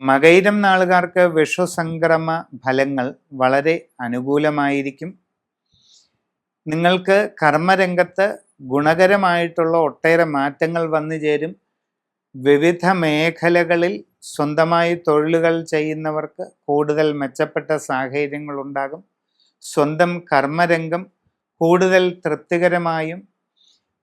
മകയിരം നാളുകാർക്ക് വിഷുസംക്രമ ഫലങ്ങൾ വളരെ അനുകൂലമായിരിക്കും. നിങ്ങൾക്ക് കർമ്മരംഗത്ത് ഗുണകരമായിട്ടുള്ള ഒട്ടേറെ മാറ്റങ്ങൾ വന്നു ചേരും. വിവിധ മേഖലകളിൽ സ്വന്തമായി തൊഴിലുകൾ ചെയ്യുന്നവർക്ക് കൂടുതൽ മെച്ചപ്പെട്ട സാഹചര്യങ്ങളുണ്ടാകും. സ്വന്തം കർമ്മരംഗം കൂടുതൽ തൃപ്തികരമായും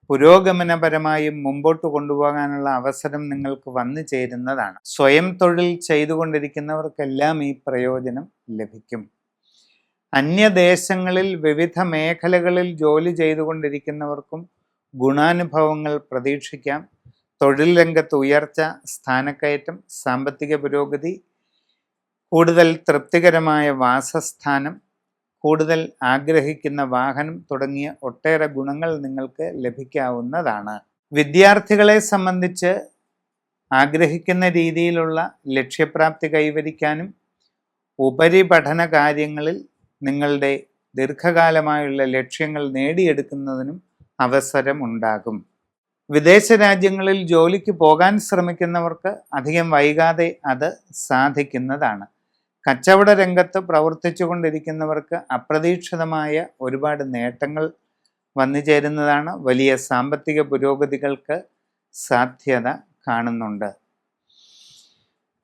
പുരോഗമനപരമായും മുമ്പോട്ട് കൊണ്ടുപോകാനുള്ള അവസരം നിങ്ങൾക്ക് വന്നു ചേരുന്നതാണ്. സ്വയം തൊഴിൽ ചെയ്തുകൊണ്ടിരിക്കുന്നവർക്കെല്ലാം ഈ പ്രയോജനം ലഭിക്കും. അന്യദേശങ്ങളിൽ വിവിധ മേഖലകളിൽ ജോലി ചെയ്തുകൊണ്ടിരിക്കുന്നവർക്കും ഗുണാനുഭവങ്ങൾ പ്രതീക്ഷിക്കാം. തൊഴിൽ രംഗത്ത് ഉയർച്ച, സ്ഥാനക്കയറ്റം, സാമ്പത്തിക പുരോഗതി, കൂടുതൽ തൃപ്തികരമായ വാസസ്ഥാനം, കൂടുതൽ ആഗ്രഹിക്കുന്ന വാഹനം തുടങ്ങിയ ഒട്ടേറെ ഗുണങ്ങൾ നിങ്ങൾക്ക് ലഭിക്കാവുന്നതാണ്. വിദ്യാർത്ഥികളെ സംബന്ധിച്ച് ആഗ്രഹിക്കുന്ന രീതിയിലുള്ള ലക്ഷ്യപ്രാപ്തി കൈവരിക്കാനും ഉപരിപഠന കാര്യങ്ങളിൽ നിങ്ങളുടെ ദീർഘകാലമായുള്ള ലക്ഷ്യങ്ങൾ നേടിയെടുക്കുന്നതിനും അവസരമുണ്ടാകും. വിദേശ രാജ്യങ്ങളിൽ ജോലിക്ക് പോകാൻ ശ്രമിക്കുന്നവർക്ക് അധികം വൈകാതെ അത് സാധിക്കുന്നതാണ്. കച്ചവട രംഗത്ത് പ്രവർത്തിച്ചു കൊണ്ടിരിക്കുന്നവർക്ക് അപ്രതീക്ഷിതമായ ഒരുപാട് നേട്ടങ്ങൾ വന്നു ചേരുന്നതാണ്. വലിയ സാമ്പത്തിക പുരോഗതികൾക്ക് സാധ്യത കാണുന്നുണ്ട്.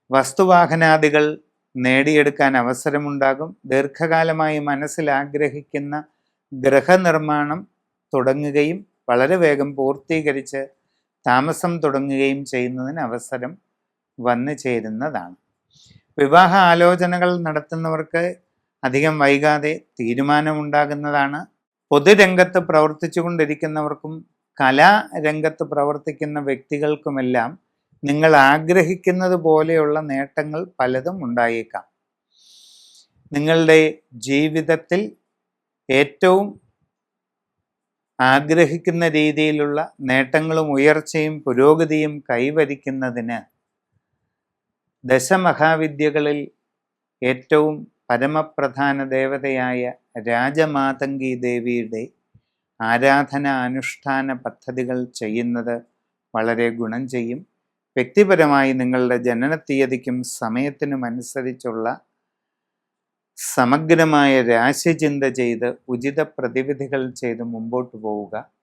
വസ്തുവാഹനാദികൾ നേടിയെടുക്കാൻ അവസരമുണ്ടാകും. ദീർഘകാലമായി മനസ്സിൽ ആഗ്രഹിക്കുന്ന ഗൃഹനിർമ്മാണം തുടങ്ങുകയും വളരെ വേഗം പൂർത്തീകരിച്ച് താമസം തുടങ്ങുകയും ചെയ്യുന്നതിന് അവസരം വന്നു ചേരുന്നതാണ്. വിവാഹ ആലോചനകൾ നടത്തുന്നവർക്ക് അധികം വൈകാതെ തീരുമാനമുണ്ടാകുന്നതാണ്. പൊതുരംഗത്ത് പ്രവർത്തിച്ചു കൊണ്ടിരിക്കുന്നവർക്കും കലാരംഗത്ത് പ്രവർത്തിക്കുന്ന വ്യക്തികൾക്കുമെല്ലാം നിങ്ങൾ ആഗ്രഹിക്കുന്നത് പോലെയുള്ള നേട്ടങ്ങൾ പലതും ഉണ്ടായേക്കാം. നിങ്ങളുടെ ജീവിതത്തിൽ ഏറ്റവും ആഗ്രഹിക്കുന്ന രീതിയിലുള്ള നേട്ടങ്ങളും ഉയർച്ചയും പുരോഗതിയും കൈവരിക്കുന്നതിന് ദശമഹാവിദ്യകളിൽ ഏറ്റവും പരമപ്രധാന ദേവതയായ രാജമാതംഗി ദേവിയുടെ ആരാധന അനുഷ്ഠാന പദ്ധതികൾ ചെയ്യുന്നത് വളരെ ഗുണം ചെയ്യും. വ്യക്തിപരമായി നിങ്ങളുടെ ജനനത്തീയതിക്കും സമയത്തിനുമനുസരിച്ചുള്ള സമഗ്രമായ രാശിചിന്ത ചെയ്ത് ഉചിത പ്രതിവിധികൾ ചെയ്ത് മുമ്പോട്ട് പോവുക.